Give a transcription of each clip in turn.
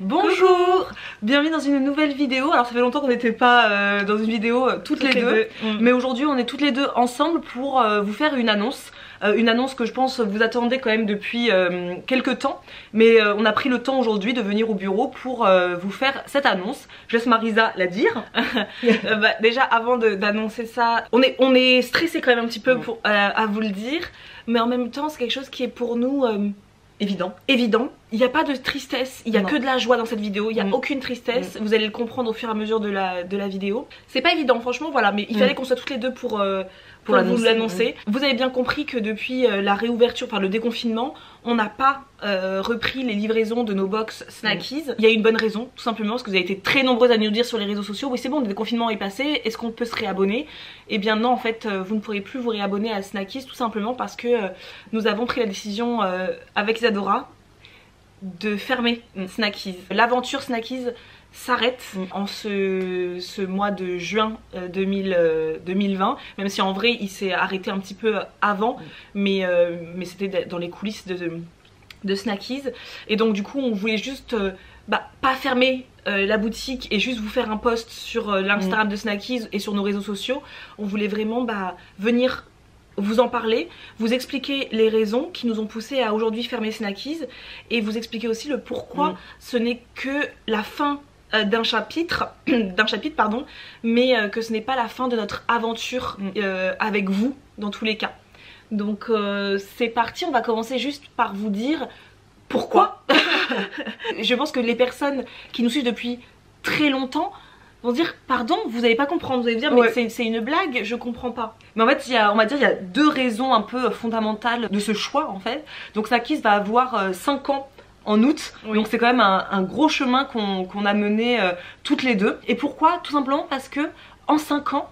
Bonjour, bienvenue dans une nouvelle vidéo. Alors ça fait longtemps qu'on n'était pas dans une vidéo toutes les deux. Mais aujourd'hui on est toutes les deux ensemble pour vous faire une annonce. Une annonce que je pense vous attendez quand même depuis quelques temps. Mais on a pris le temps aujourd'hui de venir au bureau pour vous faire cette annonce. Je laisse Marisa la dire. Déjà avant d'annoncer ça, on est stressé quand même un petit peu pour, à vous le dire. Mais en même temps c'est quelque chose qui est pour nous... évident. Il n'y a pas de tristesse, il n'y a que de la joie dans cette vidéo, il n'y a aucune tristesse, vous allez le comprendre au fur et à mesure de la vidéo. C'est pas évident franchement, voilà, mais il fallait qu'on soit toutes les deux pour vous l'annoncer. Vous avez bien compris que depuis la réouverture, enfin le déconfinement, on n'a pas repris les livraisons de nos box Snackies. Il y a une bonne raison, tout simplement, parce que vous avez été très nombreuses à nous dire sur les réseaux sociaux, oui c'est bon, le déconfinement est passé, est-ce qu'on peut se réabonner? Eh bien non, en fait, vous ne pourrez plus vous réabonner à Snackies, tout simplement parce que nous avons pris la décision avec Isadora de fermer Snackies. L'aventure Snackies s'arrête en ce mois de juin 2020, même si en vrai il s'est arrêté un petit peu avant, mais c'était dans les coulisses de Snackies. Et donc du coup on voulait juste pas fermer la boutique et juste vous faire un post sur l'Instagram de Snackies et sur nos réseaux sociaux. On voulait vraiment venir vous en parler, vous expliquer les raisons qui nous ont poussé à aujourd'hui fermer Snackies et vous expliquer aussi le pourquoi ce n'est que la fin d'un chapitre, mais que ce n'est pas la fin de notre aventure avec vous dans tous les cas. Donc c'est parti, on va commencer juste par vous dire pourquoi. Je pense que les personnes qui nous suivent depuis très longtemps vont dire pardon, vous n'allez pas comprendre, vous allez dire mais c'est une blague, je comprends pas. Mais en fait on va dire il y a deux raisons un peu fondamentales de ce choix en fait. Donc Snackies va avoir 5 ans en août, donc c'est quand même un gros chemin qu'on a mené toutes les deux. Et pourquoi? Tout simplement parce que en 5 ans,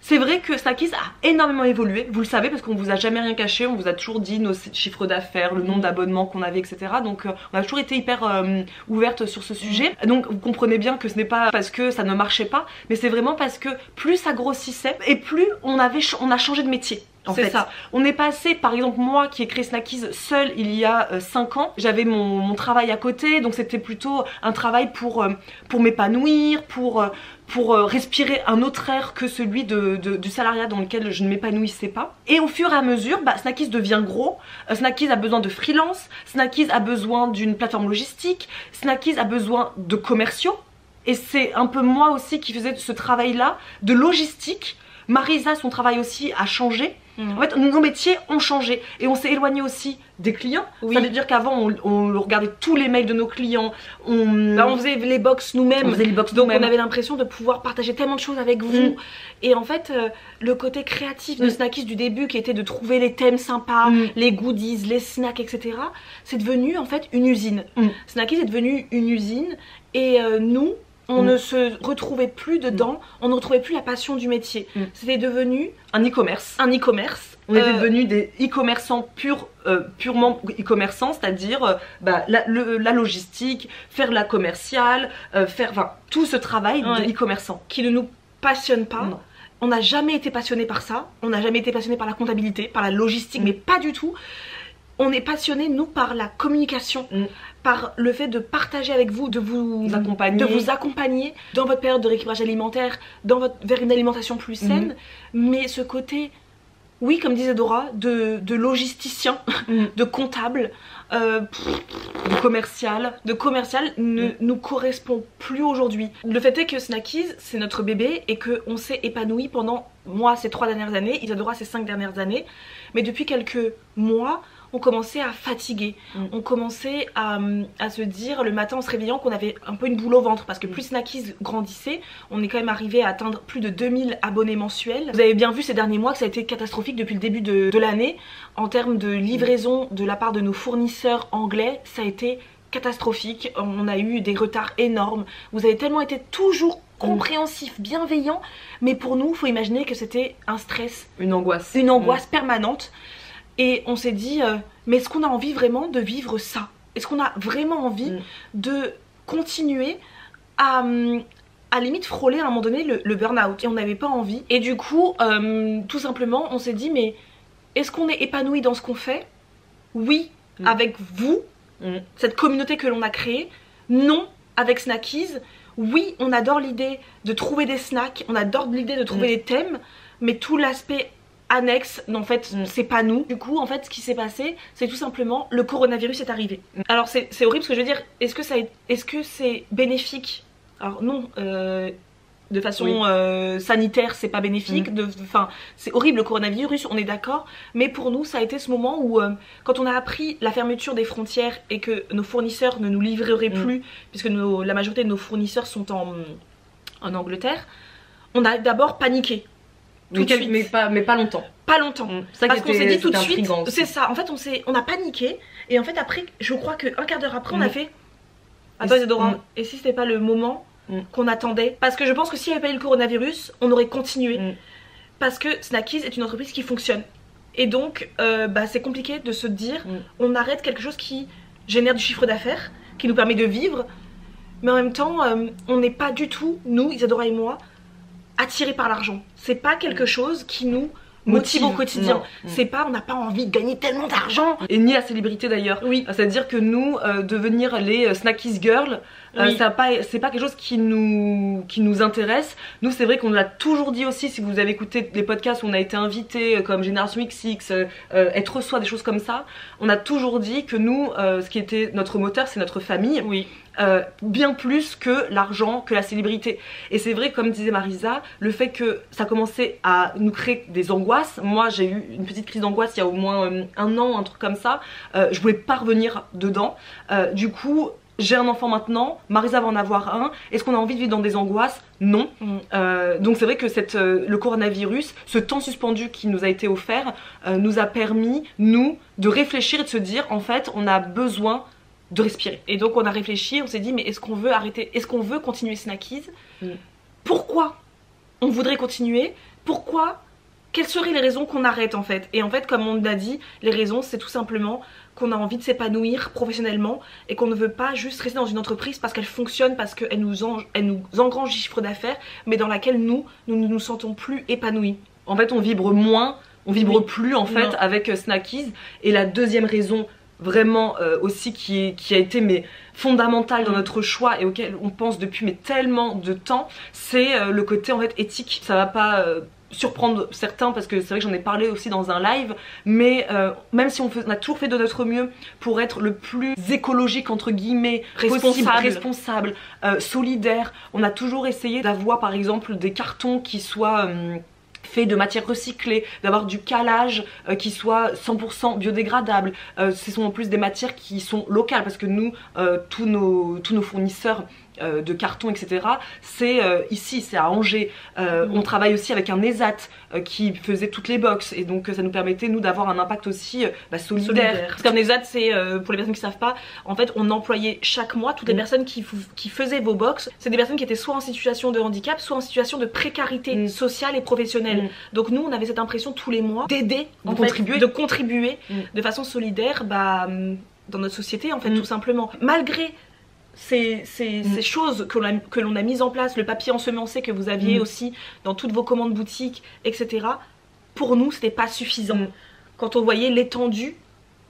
c'est vrai que Snackies a énormément évolué, vous le savez parce qu'on vous a jamais rien caché, on vous a toujours dit nos chiffres d'affaires, le nombre d'abonnements qu'on avait, etc. Donc on a toujours été hyper ouverte sur ce sujet. Donc vous comprenez bien que ce n'est pas parce que ça ne marchait pas, mais c'est vraiment parce que plus ça grossissait et plus on a changé de métier. C'est ça. On est passé, par exemple moi qui ai créé Snackies seule il y a 5 ans, j'avais mon travail à côté, donc c'était plutôt un travail pour m'épanouir, pour respirer un autre air que celui du salariat dans lequel je ne m'épanouissais pas. Et au fur et à mesure, Snackies devient gros, Snackies a besoin de freelance, Snackies a besoin d'une plateforme logistique, Snackies a besoin de commerciaux. Et c'est un peu moi aussi qui faisais ce travail-là de logistique. Marisa, son travail aussi a changé. En fait, nos métiers ont changé et on s'est éloigné aussi des clients. Ça veut dire qu'avant, on regardait tous les mails de nos clients. On faisait les box nous-mêmes. Donc on avait l'impression de pouvoir partager tellement de choses avec vous. Et en fait, le côté créatif de Snackies du début, qui était de trouver les thèmes sympas, les goodies, les snacks, etc. C'est devenu en fait une usine. Snackies est devenu une usine et nous, on ne se retrouvait plus dedans, on ne retrouvait plus la passion du métier. C'était devenu un e-commerce. On était devenus des e-commerçants purement e-commerçants, c'est-à-dire la logistique, faire la commerciale, faire tout ce travail de e-commerçant qui ne nous passionne pas. On n'a jamais été passionné par ça, on n'a jamais été passionné par la comptabilité, par la logistique, mais pas du tout. On est passionné nous par la communication, par le fait de partager avec vous, de vous accompagner dans votre période de rééquilibrage alimentaire, vers une alimentation plus saine. Mais ce côté, oui comme disait Dora, de logisticien, de comptable, de commercial ne nous correspond plus aujourd'hui. Le fait est que Snackies c'est notre bébé et qu'on s'est épanoui pendant moi ces 3 dernières années, Isadora ces 5 dernières années, mais depuis quelques mois on commençait à fatiguer, on commençait à se dire le matin en se réveillant qu'on avait un peu une boule au ventre parce que plus Snackies grandissait, on est quand même arrivé à atteindre plus de 2000 abonnés mensuels. Vous avez bien vu ces derniers mois que ça a été catastrophique depuis le début de l'année en termes de livraison de la part de nos fournisseurs anglais, ça a été catastrophique, on a eu des retards énormes, vous avez tellement été toujours compréhensif, bienveillant, mais pour nous, il faut imaginer que c'était un stress, une angoisse permanente. Et on s'est dit, mais est-ce qu'on a envie vraiment de vivre ça? Est-ce qu'on a vraiment envie de continuer à limite frôler à un moment donné le burn-out? Et on n'avait pas envie. Et du coup, tout simplement, on s'est dit, mais est-ce qu'on est épanoui dans ce qu'on fait? Oui, avec vous, cette communauté que l'on a créée. Non, avec Snackies, oui, on adore l'idée de trouver des snacks, on adore l'idée de trouver des thèmes, mais tout l'aspect annexe, en fait, c'est pas nous. Du coup, en fait, ce qui s'est passé, c'est tout simplement le coronavirus est arrivé. Alors, c'est horrible ce que je veux dire. Est-ce que c'est bénéfique? Alors non, de façon sanitaire, c'est pas bénéfique. Enfin, c'est horrible le coronavirus, on est d'accord. Mais pour nous, ça a été ce moment où, quand on a appris la fermeture des frontières et que nos fournisseurs ne nous livreraient plus, puisque la majorité de nos fournisseurs sont en Angleterre, on a d'abord paniqué. Mais pas longtemps. Pas longtemps. Parce qu'on s'est dit tout de suite. C'est ça. En fait, on a paniqué. Et en fait, après, je crois qu'un quart d'heure après, on a fait. Attends, Isadora, et si c'était pas le moment qu'on attendait? Parce que je pense que s'il n'y avait pas eu le coronavirus, on aurait continué. Parce que Snackies est une entreprise qui fonctionne. Et donc, c'est compliqué de se dire on arrête quelque chose qui génère du chiffre d'affaires, qui nous permet de vivre. Mais en même temps, on n'est pas du tout, nous, Isadora et moi, attirés par l'argent. C'est pas quelque chose qui nous motive au quotidien. C'est pas, on n'a pas envie de gagner tellement d'argent. Et ni la célébrité d'ailleurs. Oui. C'est-à-dire que nous, devenir les Snackies Girls, c'est pas quelque chose qui nous intéresse. Nous, c'est vrai qu'on l'a toujours dit aussi, si vous avez écouté les podcasts où on a été invités, comme Génération XX, Être Soi, des choses comme ça, on a toujours dit que nous, ce qui était notre moteur, c'est notre famille. Oui. Bien plus que l'argent, que la célébrité. Et c'est vrai, comme disait Marisa, le fait que ça commençait à nous créer des angoisses. Moi, j'ai eu une petite crise d'angoisse il y a au moins un an, un truc comme ça. Je voulais pas revenir dedans. Du coup, j'ai un enfant maintenant, Marisa va en avoir un. Est-ce qu'on a envie de vivre dans des angoisses? Non. Donc c'est vrai que le coronavirus, ce temps suspendu qui nous a été offert, nous a permis, nous, de réfléchir et de se dire, en fait, on a besoin de respirer. Et donc on a réfléchi, on s'est dit mais est-ce qu'on veut arrêter, est-ce qu'on veut continuer Snackies? Pourquoi on voudrait continuer? Pourquoi? Quelles seraient les raisons qu'on arrête en fait? Et en fait, comme on l'a dit, les raisons c'est tout simplement qu'on a envie de s'épanouir professionnellement et qu'on ne veut pas juste rester dans une entreprise parce qu'elle fonctionne, parce qu'elle nous engrange du chiffre d'affaires, mais dans laquelle nous ne nous sentons plus épanouis. En fait, on vibre moins, on vibre plus en fait avec Snackies. Et la deuxième raison vraiment aussi qui a été fondamentale dans notre choix et auquel on pense depuis tellement de temps, c'est le côté en fait éthique. Ça va pas surprendre certains parce que c'est vrai que j'en ai parlé aussi dans un live, mais même si on a toujours fait de notre mieux pour être le plus écologique entre guillemets responsable, solidaire, on a toujours essayé d'avoir par exemple des cartons qui soient fait de matières recyclées, d'avoir du calage qui soit 100% biodégradable. Ce sont en plus des matières qui sont locales parce que nous, tous nos fournisseurs de carton, etc. c'est ici, c'est à Angers. On travaille aussi avec un ESAT qui faisait toutes les box et donc ça nous permettait nous d'avoir un impact aussi solidaire. Parce qu'un ESAT c'est, pour les personnes qui ne savent pas, en fait on employait chaque mois toutes les personnes qui faisaient vos box. C'est des personnes qui étaient soit en situation de handicap, soit en situation de précarité sociale et professionnelle. Donc nous on avait cette impression tous les mois d'aider, de contribuer de façon solidaire dans notre société en fait, tout simplement. Malgré ces choses que l'on a mises en place, le papier ensemencé que vous aviez aussi dans toutes vos commandes boutiques, etc. Pour nous, c'était pas suffisant. Quand on voyait l'étendue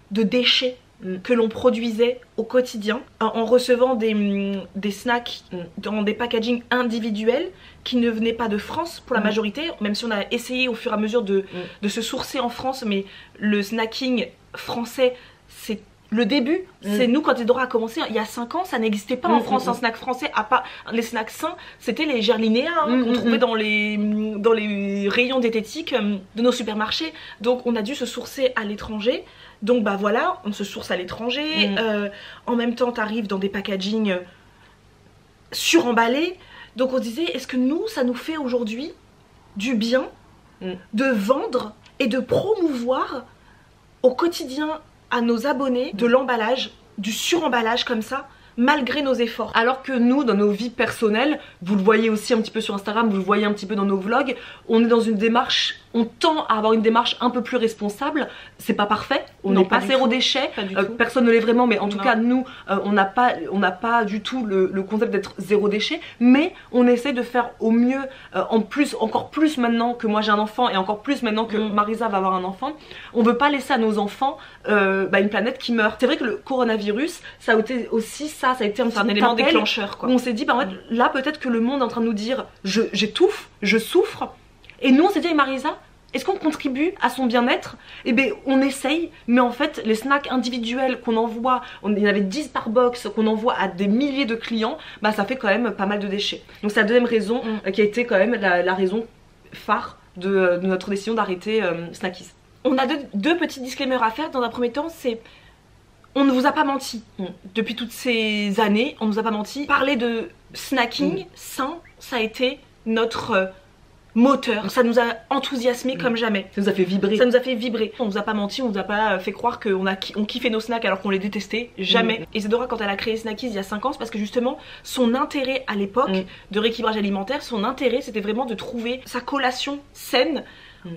de déchets que l'on produisait au quotidien, en recevant des snacks dans des packagings individuels qui ne venaient pas de France pour la majorité, même si on a essayé au fur et à mesure de se sourcer en France, mais le snacking français, c'est le début. C'est nous, quand Isadora a commencé il y a 5 ans, ça n'existait pas en France un snack français, à part les snacks sains, c'était les gerlinéas qu'on trouvait dans les rayons diététiques de nos supermarchés. Donc on a dû se sourcer à l'étranger. Donc voilà, on se source à l'étranger. En même temps, t'arrives dans des packagings suremballés. Donc on se disait, est-ce que nous, ça nous fait aujourd'hui du bien de vendre et de promouvoir au quotidien à nos abonnés de l'emballage, du suremballage comme ça, malgré nos efforts? Alors que nous, dans nos vies personnelles, vous le voyez aussi un petit peu sur Instagram, vous le voyez un petit peu dans nos vlogs, on est dans une démarche, on tend à avoir une démarche un peu plus responsable. C'est pas parfait, on n'est pas zéro déchet, personne ne l'est vraiment, mais en tout cas nous on n'a pas du tout le concept d'être zéro déchet, mais on essaie de faire au mieux, encore plus maintenant que moi j'ai un enfant et encore plus maintenant que Marisa va avoir un enfant. On veut pas laisser à nos enfants une planète qui meurt. C'est vrai que le coronavirus, ça a été aussi ça a été un élément déclencheur quoi. Où on s'est dit en fait, là peut-être que le monde est en train de nous dire j'étouffe, je souffre, et nous on s'est dit avec Marisa, est-ce qu'on contribue à son bien-être? Eh bien on essaye, mais en fait les snacks individuels qu'on envoie, il y en avait 10 par box, qu'on envoie à des milliers de clients, bah ça fait quand même pas mal de déchets. Donc c'est la deuxième raison qui a été quand même la raison phare de notre décision d'arrêter Snackies. On a deux petits disclaimers à faire. Dans un premier temps, c'est on ne vous a pas menti. Depuis toutes ces années, on ne nous a pas menti. Parler de snacking sain, ça a été notre moteur. Ça nous a enthousiasmé comme jamais. Ça nous a fait vibrer. Ça nous a fait vibrer. On nous a pas menti, on nous a pas fait croire qu'on kiffait nos snacks alors qu'on les détestait. Jamais. Et Isadora, quand elle a créé Snackies il y a 5 ans, c'est parce que justement son intérêt à l'époque de rééquilibrage alimentaire, son intérêt c'était vraiment de trouver sa collation saine.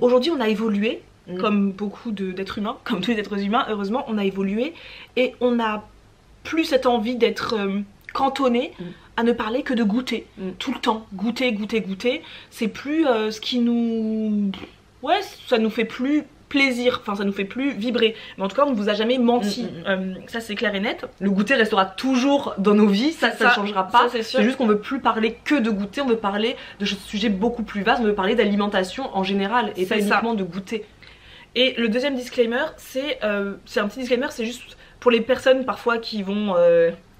Aujourd'hui on a évolué, comme beaucoup d'êtres humains, comme tous les êtres humains, heureusement on a évolué et on n'a plus cette envie d'être cantonné à ne parler que de goûter tout le temps, goûter, c'est plus ce qui nous... ouais, ça nous fait plus plaisir, enfin ça nous fait plus vibrer, mais en tout cas on ne vous a jamais menti, ça c'est clair et net. Le goûter restera toujours dans nos vies, ça ne changera pas, c'est juste qu'on veut plus parler que de goûter, on veut parler de sujets beaucoup plus vastes, on veut parler d'alimentation en général et pas uniquement de goûter. Et le deuxième disclaimer, c'est un petit disclaimer, c'est juste pour les personnes parfois qui vont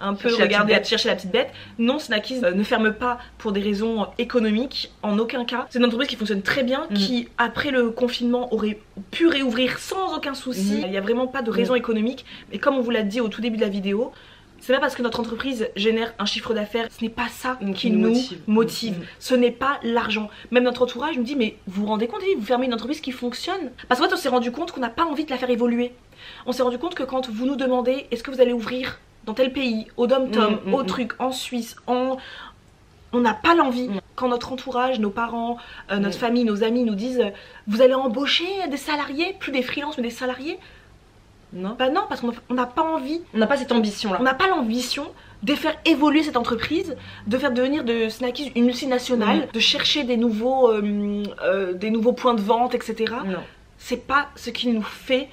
un peu regarder, chercher la petite bête. Non, Snackies ne ferme pas pour des raisons économiques, en aucun cas. C'est une entreprise qui fonctionne très bien, qui après le confinement aurait pu réouvrir sans aucun souci. Il n'y a vraiment pas de raison économique, mais comme on vous l'a dit au tout début de la vidéo, c'est pas parce que notre entreprise génère un chiffre d'affaires, ce n'est pas ça qui nous motive. Ce n'est pas l'argent. Même notre entourage nous dit mais vous vous rendez compte, vous fermez une entreprise qui fonctionne? Parce qu'en fait on s'est rendu compte qu'on n'a pas envie de la faire évoluer. On s'est rendu compte que quand vous nous demandez est-ce que vous allez ouvrir dans tel pays, au Dom-Tom, au truc, en Suisse, on n'a pas l'envie. Quand notre entourage, nos parents, notre famille, nos amis nous disent vous allez embaucher des salariés, plus des freelances mais des salariés. Non. Bah non, parce qu'on n'a pas envie. On n'a pas cette ambition là. On n'a pas l'ambition de faire évoluer cette entreprise, de faire devenir de Snackies une multinationale, de chercher des nouveaux points de vente, etc. Non. C'est pas ce qui nous fait...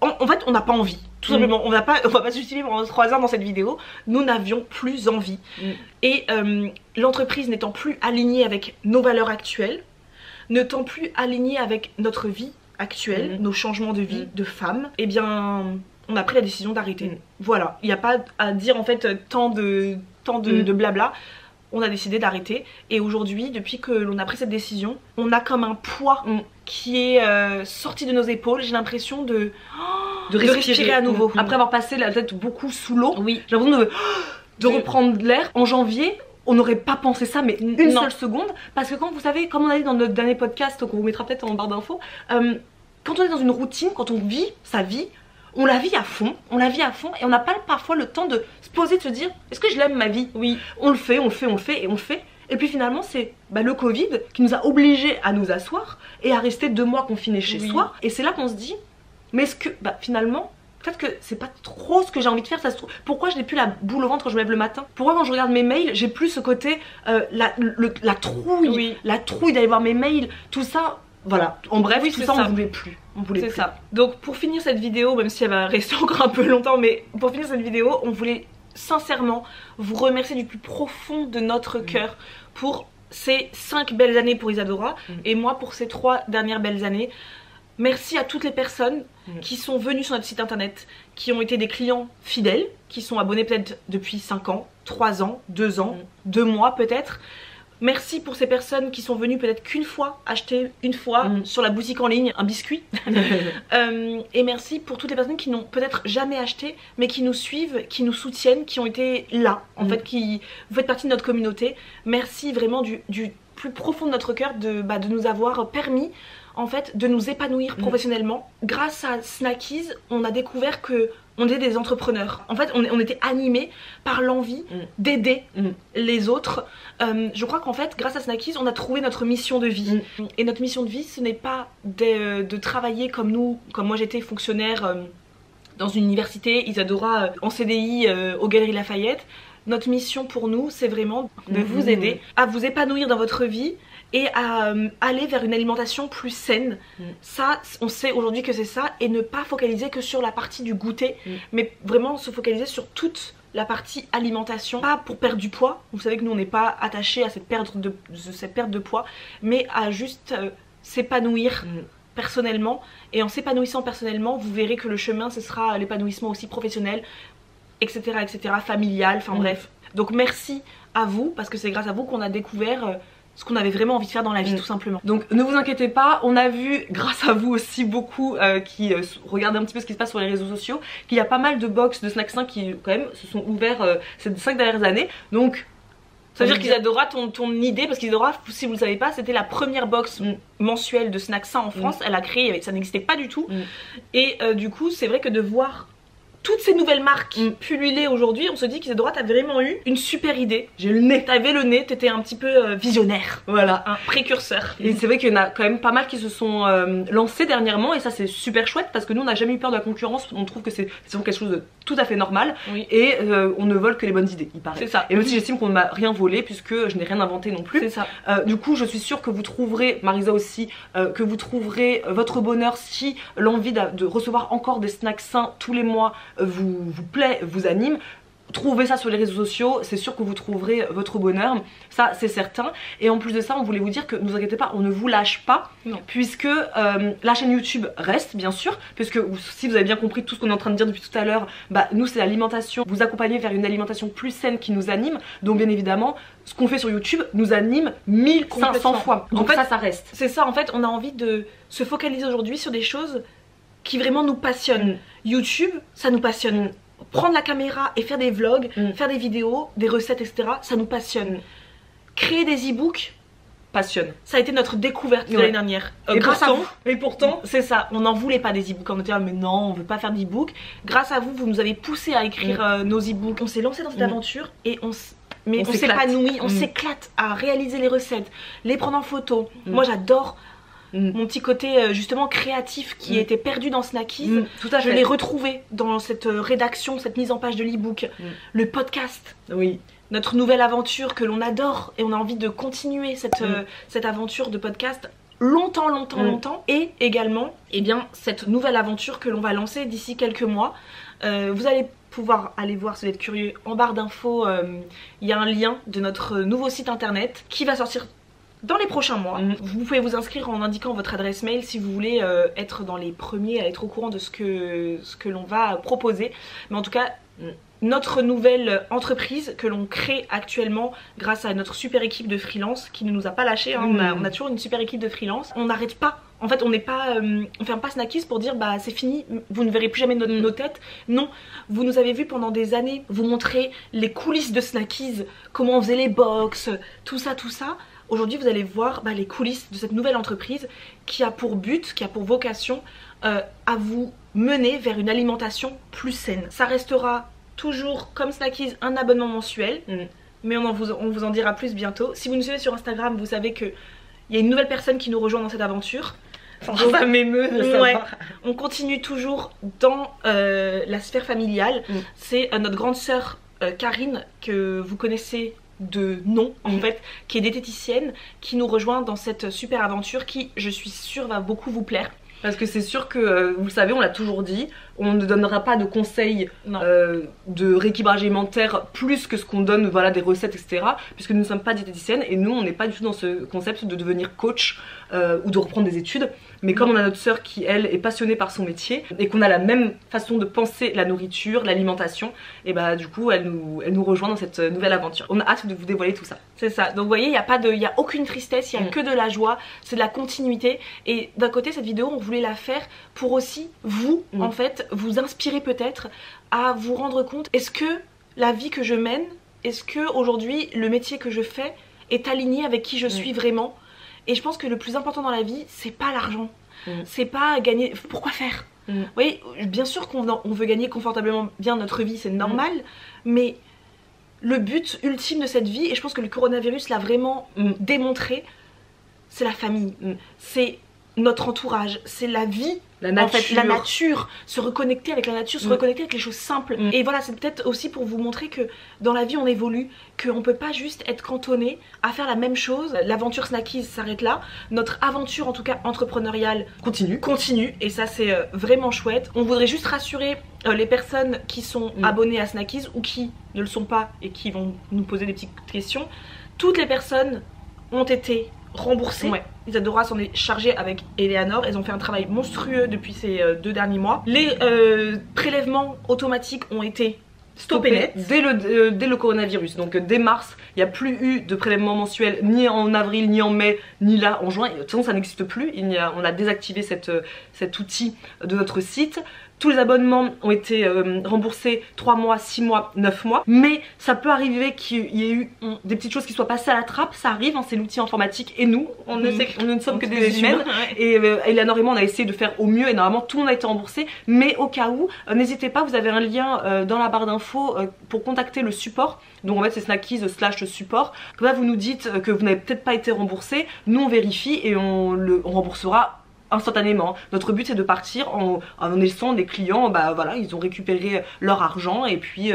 En fait, on n'a pas envie. Tout simplement, on va pas se justifier pendant 3 ans dans cette vidéo. Nous n'avions plus envie. Et l'entreprise n'étant plus alignée avec nos valeurs actuelles, n'étant plus alignée avec notre vie actuelle, nos changements de vie de femme, eh bien on a pris la décision d'arrêter. Voilà, il n'y a pas à dire en fait tant de blabla. On a décidé d'arrêter et aujourd'hui, depuis que l'on a pris cette décision, on a comme un poids qui est sorti de nos épaules. J'ai l'impression de respirer à nouveau. Après avoir passé la tête beaucoup sous l'eau, j'ai l'impression de reprendre l'air. En janvier, on n'aurait pas pensé ça, mais une seule seconde. Parce que quand vous savez, comme on a dit dans notre dernier podcast, qu'on vous mettra peut-être en barre d'infos, quand on est dans une routine, quand on vit sa vie, on la vit à fond, et on n'a pas parfois le temps de se poser, de se dire est-ce que je l'aime ma vie? Oui, on le fait. Et puis finalement c'est le Covid qui nous a obligés à nous asseoir et à rester 2 mois confinés chez soi. Et c'est là qu'on se dit mais est-ce que finalement peut-être que c'est pas trop ce que j'ai envie de faire, ça se trouve. Pourquoi je n'ai plus la boule au ventre quand je me lève le matin? Pourquoi quand je regarde mes mails j'ai plus ce côté la trouille, la trouille d'aller voir mes mails, tout ça. Voilà, en bref, tout ça, on voulait plus. C'est ça. Donc pour finir cette vidéo, même si elle va rester encore un peu longtemps, mais pour finir cette vidéo, on voulait sincèrement vous remercier du plus profond de notre cœur pour ces 5 belles années pour Isadora et moi pour ces 3 dernières belles années. Merci à toutes les personnes qui sont venues sur notre site internet, qui ont été des clients fidèles, qui sont abonnés peut-être depuis 5 ans, 3 ans, 2 ans, 2 mois peut-être. Merci pour ces personnes qui sont venues peut-être qu'une fois acheter une fois sur la boutique en ligne un biscuit. Et merci pour toutes les personnes qui n'ont peut-être jamais acheté mais qui nous suivent, qui nous soutiennent, qui ont été là en fait, vous faites partie de notre communauté. Merci vraiment du plus profond de notre cœur de nous avoir permis en fait de nous épanouir professionnellement. Grâce à Snackies, on a découvert que on est des entrepreneurs. En fait, on était animés par l'envie d'aider les autres. Je crois qu'en fait, grâce à Snackies, on a trouvé notre mission de vie. Et notre mission de vie, ce n'est pas de travailler comme nous, comme moi j'étais fonctionnaire dans une université, Isadora en CDI aux Galeries Lafayette. Notre mission pour nous, c'est vraiment de vous aider à vous épanouir dans votre vie et à aller vers une alimentation plus saine. Ça, on sait aujourd'hui que c'est ça, et ne pas focaliser que sur la partie du goûter, mais vraiment se focaliser sur toute la partie alimentation, pas pour perdre du poids. Vous savez que nous on n'est pas attachés à cette perte de poids, mais à juste s'épanouir personnellement. Et en s'épanouissant personnellement, vous verrez que le chemin, ce sera l'épanouissement aussi professionnel, etc., etc., familial, enfin bref. Donc merci à vous, parce que c'est grâce à vous qu'on a découvert ce qu'on avait vraiment envie de faire dans la vie, tout simplement. Donc ne vous inquiétez pas, on a vu, grâce à vous aussi beaucoup qui regardez un petit peu ce qui se passe sur les réseaux sociaux, qu'il y a pas mal de box de Snack 5 qui quand même se sont ouverts ces 5 dernières années. Donc ça veut dire qu'Isadora, ton idée, parce qu'Isadora, si vous le savez pas, c'était la première box mensuelle de Snack 5 en France. Elle a créé, ça n'existait pas du tout. Et du coup, c'est vrai que de voir toutes ces nouvelles marques pulluler aujourd'hui, on se dit qu'Isadora, t'as vraiment eu une super idée. J'ai le nez. T'avais le nez, t'étais un petit peu visionnaire. Voilà. Un précurseur. Et c'est vrai qu'il y en a quand même pas mal qui se sont lancés dernièrement, et ça c'est super chouette parce que nous on n'a jamais eu peur de la concurrence. On trouve que c'est quelque chose de tout à fait normal, et on ne vole que les bonnes idées, il paraît. C'est ça. Et même si j'estime qu'on ne m'a rien volé, puisque je n'ai rien inventé non plus. C'est ça. Du coup je suis sûre que vous trouverez, Marisa aussi, que vous trouverez votre bonheur si l'envie de recevoir encore des snacks sains tous les mois vous plaît, vous anime. Trouvez ça sur les réseaux sociaux, c'est sûr que vous trouverez votre bonheur, ça c'est certain. Et en plus de ça, on voulait vous dire que ne vous inquiétez pas, on ne vous lâche pas, puisque la chaîne YouTube reste bien sûr, puisque si vous avez bien compris tout ce qu'on est en train de dire depuis tout à l'heure, bah nous c'est l'alimentation, vous accompagner vers une alimentation plus saine qui nous anime. Donc bien évidemment, ce qu'on fait sur YouTube nous anime 1500 fois. Donc en fait, ça reste. C'est ça, en fait, on a envie de se focaliser aujourd'hui sur des choses qui vraiment nous passionnent. YouTube, ça nous passionne. Prendre la caméra et faire des vlogs, faire des vidéos, des recettes, etc. ça nous passionne. Créer des e-books passionne. Ça a été notre découverte de l'année dernière. Grâce à vous. Et pourtant, c'est ça. On n'en voulait pas des e-books. On était là, mais non, on veut pas faire d'e-books. Grâce à vous, vous nous avez poussé à écrire nos e-books. On s'est lancé dans cette aventure et on s'épanouit, on s'éclate à réaliser les recettes, les prendre en photo. Moi, j'adore. Mon petit côté justement créatif qui était perdu dans Snackies, tout à fait. Je l'ai retrouvé dans cette rédaction, cette mise en page de l'e-book, le podcast, notre nouvelle aventure que l'on adore, et on a envie de continuer cette aventure de podcast longtemps, et également cette nouvelle aventure que l'on va lancer d'ici quelques mois. Vous allez pouvoir aller voir, si vous êtes curieux, en barre d'infos, il y a un lien de notre nouveau site internet qui va sortir dans les prochains mois. Vous pouvez vous inscrire en indiquant votre adresse mail si vous voulez être dans les premiers à être au courant de ce que l'on va proposer. Mais en tout cas, notre nouvelle entreprise que l'on crée actuellement grâce à notre super équipe de freelance qui ne nous a pas lâché, hein. On a toujours une super équipe de freelance. On n'arrête pas. En fait, on n'est pas, on ferme pas Snackies pour dire bah c'est fini, vous ne verrez plus jamais nos têtes. Non, vous nous avez vu pendant des années vous montrer les coulisses de Snackies, comment on faisait les box, tout ça. Aujourd'hui, vous allez voir les coulisses de cette nouvelle entreprise qui a pour but, qui a pour vocation à vous mener vers une alimentation plus saine. Ça restera toujours comme Snackies un abonnement mensuel, mais on vous en dira plus bientôt. Si vous nous suivez sur Instagram, vous savez qu'il y a une nouvelle personne qui nous rejoint dans cette aventure. Donc, ça m'émeut de savoir. On continue toujours dans la sphère familiale. C'est notre grande sœur Karine, que vous connaissez de nom en fait, qui est diététicienne, qui nous rejoint dans cette super aventure qui, je suis sûre, va beaucoup vous plaire. Parce que c'est sûr que, vous le savez, on l'a toujours dit, on ne donnera pas de conseils de rééquilibrage alimentaire plus que ce qu'on donne, voilà, des recettes, etc. Puisque nous ne sommes pas diététiciennes et nous, on n'est pas du tout dans ce concept de devenir coach ou de reprendre des études. Mais comme on a notre sœur qui, elle, est passionnée par son métier et qu'on a la même façon de penser la nourriture, l'alimentation, et bah du coup, elle nous rejoint dans cette nouvelle aventure. On a hâte de vous dévoiler tout ça. C'est ça. Donc vous voyez, il n'y a aucune tristesse, il n'y a que de la joie, c'est de la continuité. Et d'un côté, cette vidéo, on voulait la faire pour aussi vous, en fait, vous inspirer peut-être à vous rendre compte, est-ce que la vie que je mène, est-ce que aujourd'hui le métier que je fais est aligné avec qui je suis vraiment? Et je pense que le plus important dans la vie, c'est pas l'argent. C'est pas gagner... Pourquoi faire? Vous voyez, bien sûr qu'on veut gagner confortablement bien notre vie, c'est normal. Mais le but ultime de cette vie, et je pense que le coronavirus l'a vraiment démontré, c'est la famille. C'est notre entourage, c'est la vie, la nature, se reconnecter avec la nature, se reconnecter avec les choses simples. Et voilà, c'est peut-être aussi pour vous montrer que dans la vie on évolue, qu'on peut pas juste être cantonné à faire la même chose. L'aventure Snackies s'arrête là, notre aventure en tout cas entrepreneuriale continue et ça c'est vraiment chouette. On voudrait juste rassurer les personnes qui sont abonnées à Snackies ou qui ne le sont pas et qui vont nous poser des petites questions. Toutes les personnes ont été remboursées. Isadora s'en est chargée avec Eleanor. Elles ont fait un travail monstrueux depuis ces 2 derniers mois. Les prélèvements automatiques ont été stoppés net dès le coronavirus. Donc dès mars, il n'y a plus eu de prélèvements mensuels ni en avril, ni en mai, ni là en juin. De toute façon, ça n'existe plus. On a désactivé cet outil de notre site. Tous les abonnements ont été remboursés 3 mois, 6 mois, 9 mois. Mais ça peut arriver qu'il y ait eu des petites choses qui soient passées à la trappe. Ça arrive, hein, c'est l'outil informatique. Et nous, on ne sommes que des humaines. Et Eleanor et moi, on a essayé de faire au mieux. Et normalement, tout le monde a été remboursé. Mais au cas où, n'hésitez pas, vous avez un lien dans la barre d'infos pour contacter le support. Donc en fait, c'est snackies/support. Comme ça, vous nous dites que vous n'avez peut-être pas été remboursé. Nous, on vérifie et on remboursera instantanément. Notre but c'est de partir en laissant les clients, bah voilà, ils ont récupéré leur argent et puis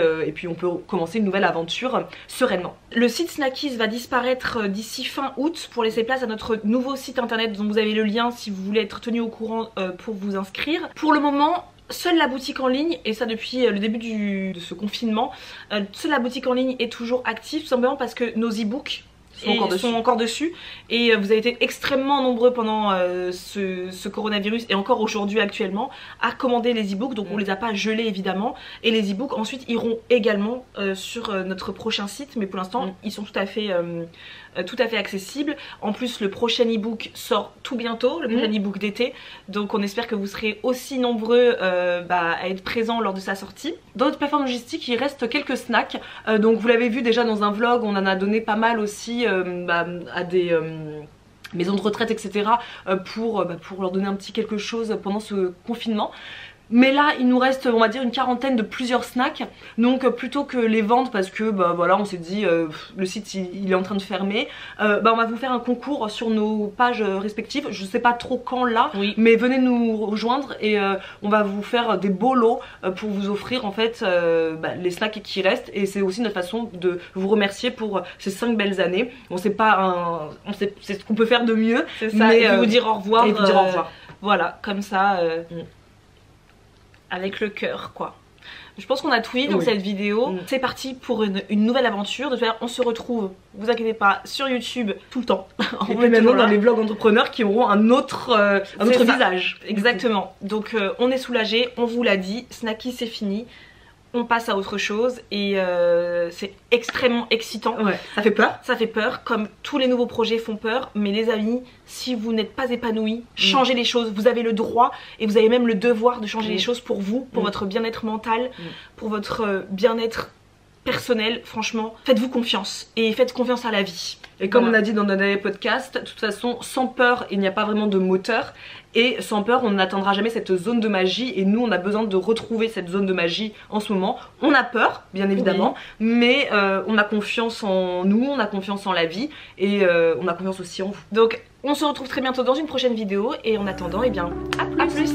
on peut commencer une nouvelle aventure sereinement. Le site Snackies va disparaître d'ici fin août pour laisser place à notre nouveau site internet dont vous avez le lien si vous voulez être tenu au courant pour vous inscrire. Pour le moment, seule la boutique en ligne, et ça depuis le début de ce confinement, seule la boutique en ligne est toujours active, tout simplement parce que nos e-books sont encore dessus et vous avez été extrêmement nombreux pendant ce coronavirus et encore aujourd'hui actuellement à commander les e-books, donc on les a pas gelés évidemment, et les e-books ensuite iront également sur notre prochain site, mais pour l'instant ils sont tout à fait accessibles. En plus le prochain e-book sort tout bientôt, le prochain e-book d'été, donc on espère que vous serez aussi nombreux à être présents lors de sa sortie. Dans notre plateforme logistique il reste quelques snacks, donc vous l'avez vu déjà dans un vlog, on en a donné pas mal aussi à des maisons de retraite etc pour leur donner un petit quelque chose pendant ce confinement. Mais là il nous reste on va dire une quarantaine de plusieurs snacks, donc plutôt que les vendre parce que voilà on s'est dit le site il est en train de fermer, on va vous faire un concours sur nos pages respectives, je sais pas trop quand là, mais venez nous rejoindre et on va vous faire des beaux lots pour vous offrir en fait les snacks qui restent, et c'est aussi notre façon de vous remercier pour ces 5 belles années. Bon c'est pas c'est ce qu'on peut faire de mieux, c'est ça, mais vous dire au revoir, et vous dire au revoir. Voilà, comme ça avec le cœur quoi. Je pense qu'on a tout dit dans cette vidéo. C'est parti pour une nouvelle aventure. De toute façon on se retrouve, vous inquiétez pas, sur YouTube tout le temps. Et puis maintenant dans les vlogs entrepreneurs qui auront un autre visage. Exactement. Donc on est soulagé, on vous l'a dit, Snackies c'est fini. On passe à autre chose et c'est extrêmement excitant. Ça fait peur. Ça fait peur, comme tous les nouveaux projets font peur. Mais les amis, si vous n'êtes pas épanouis, changez les choses. Vous avez le droit et vous avez même le devoir de changer les choses pour vous, pour votre bien-être mental, pour votre bien-être personnel. Franchement, faites-vous confiance et faites confiance à la vie. Et comme on a dit dans notre dernier podcast, de toute façon, sans peur, il n'y a pas vraiment de moteur. Et sans peur, on n'atteindra jamais cette zone de magie. Et nous, on a besoin de retrouver cette zone de magie en ce moment. On a peur, bien évidemment, mais on a confiance en nous, on a confiance en la vie. Et on a confiance aussi en vous. Donc, on se retrouve très bientôt dans une prochaine vidéo. Et en attendant, eh bien, à plus.